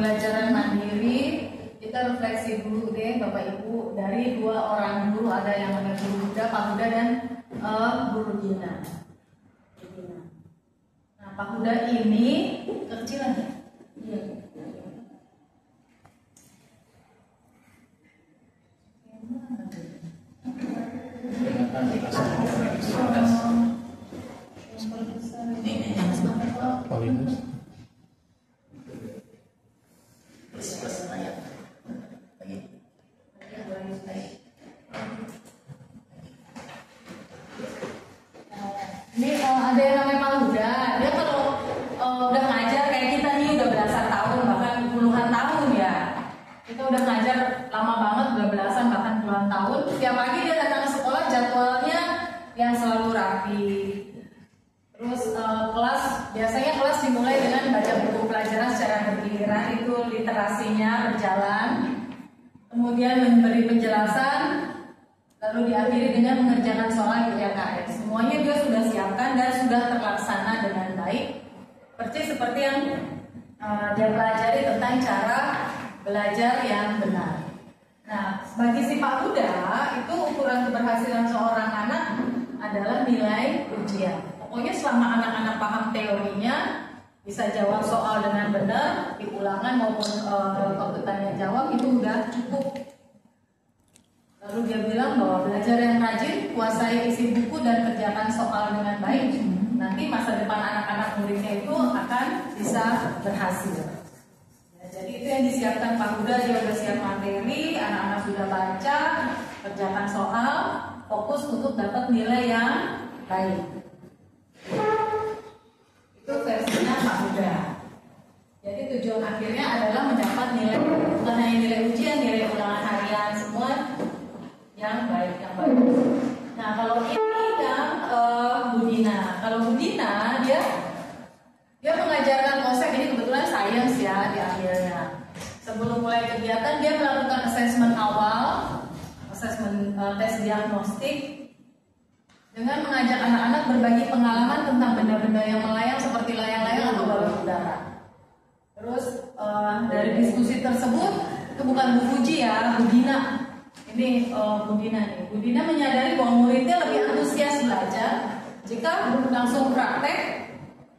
pembelajaran mandiri. Kita refleksi dulu deh Bapak Ibu, dari dua orang guru, ada yang namanya guru Huda, Pak Huda, dan guru Dina. Nah, Pak Huda ini kecilan ya? Iya. Ini ada yang namanya Pak Huda. Dia kalau udah ngajar kayak kita nih udah belasan tahun, bahkan puluhan tahun ya. Kita udah ngajar lama banget, udah belasan bahkan puluhan tahun. Tiap pagi dia datang ke sekolah, jadwalnya yang selalu rapi. Terus biasanya kelas dimulai dengan baca buku pelajaran secara bergiliran, itu literasinya berjalan. Kemudian memberi penjelasan, lalu diakhiri dengan mengerjakan soal UTKS. Semuanya dia sudah siapkan dan sudah terlaksana dengan baik, persis seperti yang dia pelajari tentang cara belajar yang benar. Nah, bagi si Pak Huda, itu ukuran keberhasilan seorang anak adalah nilai ujian. Pokoknya selama anak-anak paham teorinya, bisa jawab soal dengan benar, di ulangan maupun dalam waktu tanya jawab, itu udah cukup. Lalu dia bilang bahwa belajar yang rajin, kuasai isi buku dan kerjakan soal dengan baik, nanti masa depan anak-anak muridnya itu akan bisa berhasil. Ya, jadi itu yang disiapkan Pak Huda, dia sudah siap materi, anak-anak sudah baca, kerjakan soal, fokus untuk dapat nilai yang baik. Itu versinya Pak Huda. Jadi tujuan akhirnya adalah mendapat nilai, bukan hanya nilai ujian, nilai ulangan harian, semua yang baik, yang bagus. Nah, kalau ini yang Bu Dina. Kalau Bu Dina, dia mengajarkan konsep, ini kebetulan sains ya diambilnya. Sebelum mulai kegiatan, dia melakukan asesmen awal, asesmen tes diagnostik, dengan mengajak anak-anak berbagi pengalaman tentang benda-benda yang melayang seperti layang-layang atau balon udara. Terus dari diskusi tersebut, itu bukan Bu Fuji ya, Bu Dina. Ini Bu Dina nih. Bu Dina menyadari bahwa muridnya lebih antusias belajar jika langsung praktek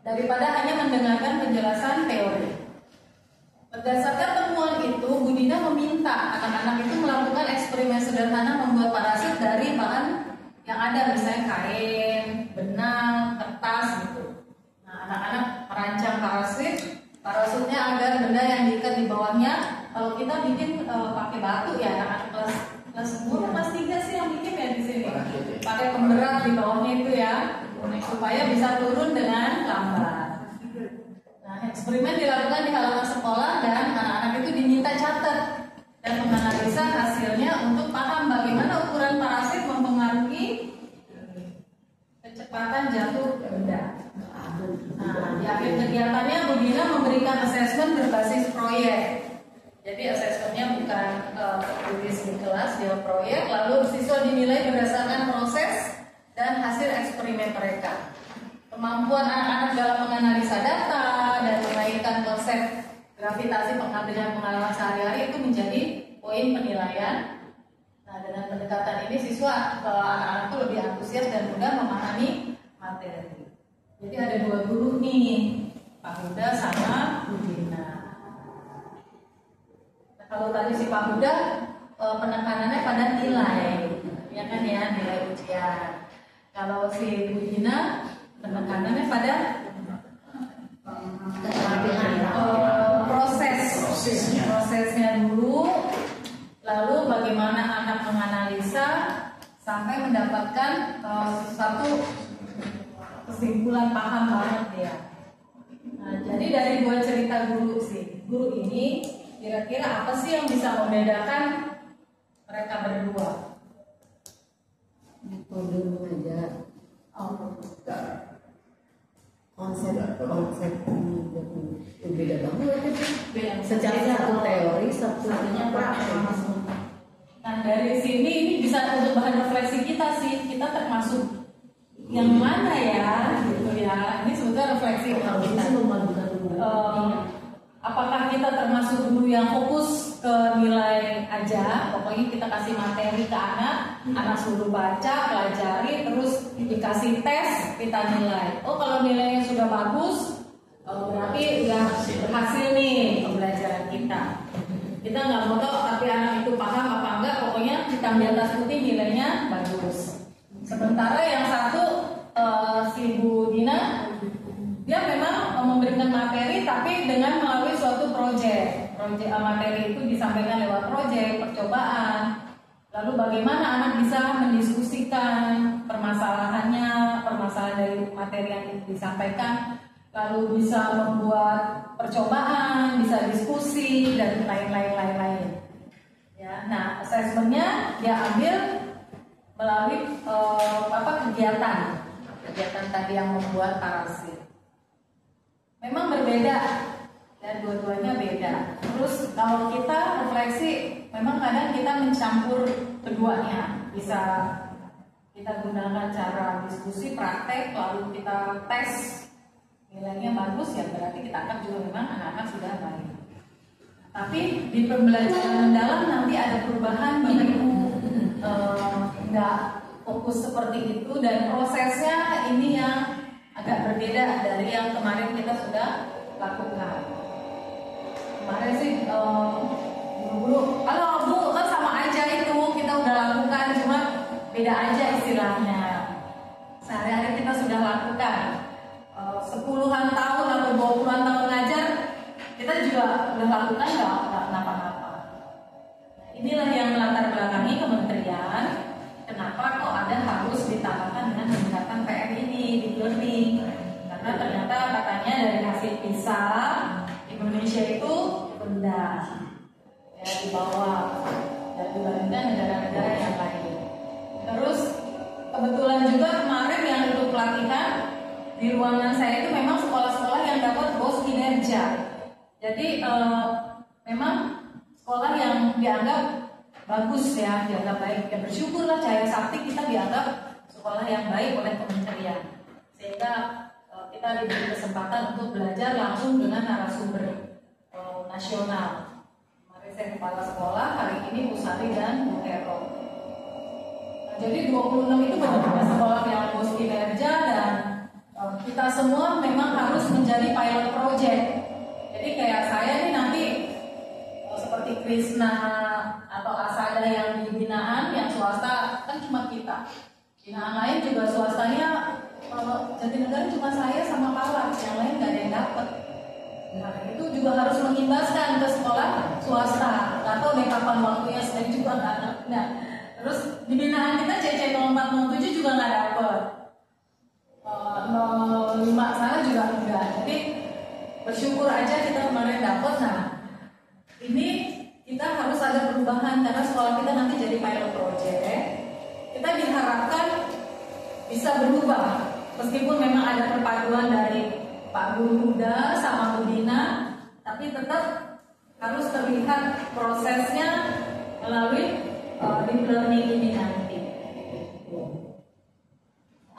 daripada hanya mendengarkan penjelasan teori. Berdasarkan temuan itu, Bu Dina meminta anak-anak itu melakukan eksperimen sederhana membuat parasit dari bahan yang ada, misalnya kain, benang, kertas gitu. Nah, anak-anak merancang parasutnya agar benda yang diikat di bawahnya, kalau kita bikin pakai batu ya, anak kelas 10, kelas 3 sih yang bikin ya di sini. Pakai pemberat di bawahnya itu ya, supaya bisa turun dengan lambat. Nah, eksperimen dilakukan di halaman sekolah dan anak-anak itu diminta catat dan menganalisa hasilnya untuk paham bagaimana ukuran parasit mempengaruhi kecepatan jatuh benda. Nah, di akhir kegiatannya Bu Dina memberikan asesmen berbasis proyek. Jadi asesmennya bukan tertulis di kelas, dia proyek, lalu siswa dinilai berdasarkan proses dan hasil eksperimen mereka. Kemampuan anak-anak dalam menganalisa data dan mengaitkan konsep gravitasi pengambilan pengalaman sehari-hari itu menjadi poin penilaian. Nah, dengan pendekatan ini siswa anak-anak itu lebih antusias dan mudah memahami materi. Jadi ada dua guru nih, Pak Huda sama Bu Dina. Nah, kalau tadi si Pak Huda penekanannya pada nilai, ya kan ya, nilai ujian. Kalau si Bu Dina penekanannya pada prosesnya dulu, lalu bagaimana anak menganalisa sampai mendapatkan satu kesimpulan paham banget ya. Nah, jadi dari dua cerita guru ini kira-kira apa sih yang bisa membedakan mereka berdua? Metode mengajar, konsep ini beda banget. Secara satu teori, satunya praktek. Nah, dari sini ini bisa untuk bahan refleksi kita sih, kita termasuk yang mana ya, gitu ya. Ini sebetulnya refleksi kalau kita memadukan apakah kita termasuk guru yang fokus ke nilai aja, pokoknya kita kasih materi ke anak suruh baca, pelajari, terus dikasih tes, kita nilai. Oh kalau nilainya sudah bagus, berarti udah berhasil nih pembelajaran kita. Kita nggak mau tahu tapi anak itu paham apa enggak, pokoknya hitam di atas putih nilainya bagus. Sementara yang satu si Bu Dina, dia memang memberikan materi tapi dengan melalui suatu proyek. Materi itu disampaikan lewat proyek, percobaan. Lalu bagaimana anak bisa mendiskusikan permasalahan dari materi yang disampaikan, lalu bisa membuat percobaan, bisa diskusi dan lain-lain. Ya, nah asesmennya dia ambil melalui kegiatan tadi yang membuat parasit. Memang berbeda dan dua-duanya beda. Terus kalau kita refleksi, memang kadang kita mencampur keduanya. Bisa kita gunakan cara diskusi, praktek, lalu kita tes. Nilainya bagus ya berarti kita akan juga memang anak-anak sudah baik. Tapi di pembelajaran mendalam nanti ada perubahan Bapak Ibu, nggak fokus seperti itu dan prosesnya ini yang agak berbeda dari yang kemarin kita sudah lakukan. Kemarin sih guru-guru, kalau Bu kan sama aja itu kita udah lakukan, cuma beda aja istilahnya. Sehari-hari kita sudah lakukan. 10-an tahun atau 20-an tahun ngajar, kita juga udah lakukan nggak kenapa-napa. Nah, inilah yang melatar belakangi kementerian, kenapa kok ada harus ditambahkan dengan meningkatkan PR ini di learning. Karena ternyata katanya dari hasil PISA, Indonesia itu rendah, ya di bawah dan dibandingkan negara-negara yang lain. Terus kebetulan juga kemarin yang untuk pelatihan di ruangan saya itu memang sekolah-sekolah yang dapat BOS kinerja. Jadi memang sekolah yang dianggap bagus ya, dianggap baik. Ya bersyukurlah Cahaya Sakti kita dianggap sekolah yang baik oleh kementerian. Sehingga kita diberi kesempatan untuk belajar langsung dengan narasumber nasional. Kemarin saya kepala sekolah, hari ini Bu Sari dan Bu Hero. Nah, jadi 26 itu benar-benar sekolah yang BOS kinerja dan kita semua memang harus menjadi pilot project. Jadi kayak saya nih nanti seperti Krishna atau Asada yang di binaan, yang swasta kan cuma kita. Binaan lain juga swastanya Jatinegara cuma saya sama Pala, yang lain nggak ada yang dapat. Nah itu juga harus mengimbaskan ke sekolah swasta. Gak tahu deh kapan waktunya, saya juga nggak ngerti. Nah, terus di binaan kita CC 0407 juga nggak dapat. 05 sana juga enggak. Jadi bersyukur aja kita kemarin dapat. Nah ini kita harus ada perubahan karena sekolah kita nanti jadi pilot project. Kita diharapkan bisa berubah meskipun memang ada perpaduan dari Pak Guru Huda sama Bu Dina, tapi tetap harus terlihat prosesnya melalui deep learning ini nanti.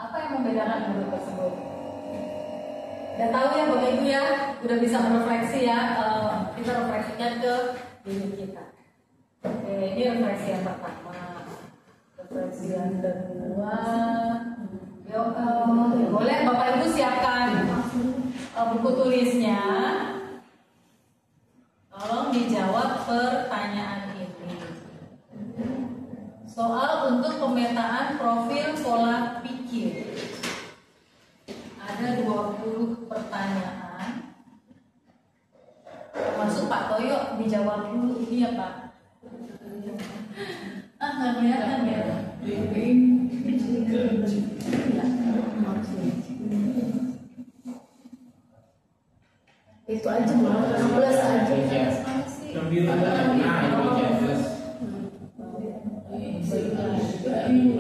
Apa yang membedakan guru tersebut? Udah tahu ya Bapak Ibu ya, udah bisa merefleksi ya, kita refleksikan ke diri kita. Oke, ini refleksi yang pertama. Refleksi yang kedua, boleh Bapak Ibu siapkan buku tulisnya. Tolong dijawab pertanyaan ini. Soal untuk pemetaan profil pola pikir. Ada 20 pertanyaan. Masuk Pak Toyo dijawab dulu ini ya Pak. Nggak kelihatan ya. Itu aja malah 16 aja.